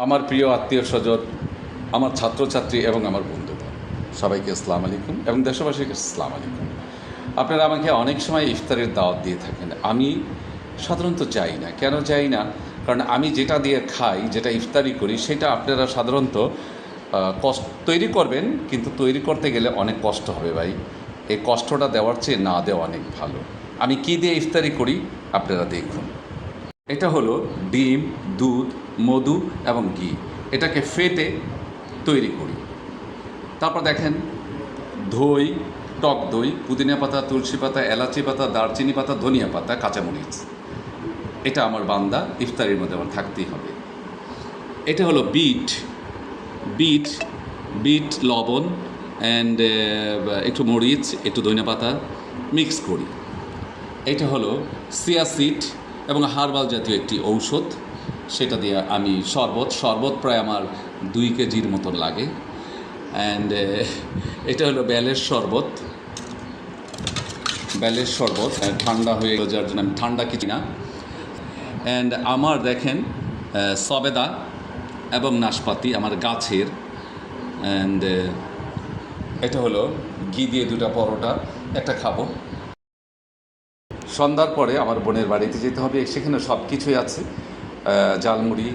আমার প্রিয় আত্মীয় স্বজন, আমার ছাত্রছাত্রী এবং আমার বন্ধুগণ, সবাইকে আসসালামু আলাইকুম এবং দেশবাসীকে আসসালামু আলাইকুম। আপনারা আমাকে অনেক সময় ইফতারের দাওয়াত দিয়ে থাকেন। আমি সাধারণত যাই না। কেন যাই না? কারণ আমি যেটা দিয়ে খাই, যেটা ইফতারি করি, সেটা আপনারা সাধারণত কষ্ট তৈরি করবেন, কিন্তু তৈরি করতে গেলে অনেক কষ্ট হবে ভাই। এই কষ্টটা দেওয়ার চেয়ে না দেওয়া অনেক ভালো। আমি কী দিয়ে ইফতারি করি আপনারা দেখুন। এটা হলো ডিম, দুধ, মধু এবং ঘি। এটাকে ফেটে তৈরি করি। তারপর দেখেন দই, টক দই, পুদিনা পাতা, তুলসী পাতা, এলাচি পাতা, দারচিনি পাতা, ধনিয়া পাতা, কাঁচামরিচ। এটা আমার বান্দা ইফতারির মধ্যে আমার থাকতেই হবে। এটা হলো বিট, বিট বিট লবণ অ্যান্ড একটু মরিচ, একটু ধনিয়া পাতা মিক্স করি। এটা হলো চিয়া সিড এবং হার্বাল জাতীয় একটি ঔষধ। সেটা দিয়ে আমি শরবত প্রায় আমার 2 কেজির মতন লাগে। অ্যান্ড এটা হলো বেলের শরবত, ঠান্ডা হয়ে গেল যার জন্য আমি ঠান্ডা কিছু না। অ্যান্ড আমার দেখেন সবেদা এবং নাশপাতি আমার গাছের। অ্যান্ড এটা হলো ঘি দিয়ে 2টা পরোটা, একটা খাবো। সন্ধ্যার পরে আমার বোনের বাড়িতে যেতে হবে, সেখানে সব কিছুই আছে, জালমুড়ি,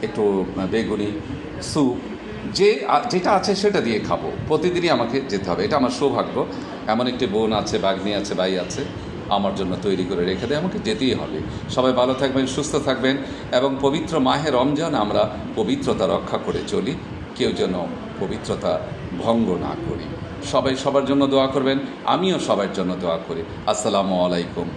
একটু বেগুনি, স্যুপ, যেটা আছে সেটা দিয়ে খাবো। প্রতিদিনই আমাকে যেতে হবে, এটা আমার সৌভাগ্য। এমন একটি বোন আছে, বাগ্নি আছে, ভাই আছে, আমার জন্য তৈরি করে রেখে দেয়, আমাকে যেতেই হবে। সবাই ভালো থাকবেন, সুস্থ থাকবেন এবং পবিত্র মাহে রমজান আমরা পবিত্রতা রক্ষা করে চলি, কেউ যেন পবিত্রতা ভঙ্গ না করি। সবাই সবার জন্য দোয়া করবেন, আমিও সবার জন্য দোয়া করি। আসসালামু আলাইকুম।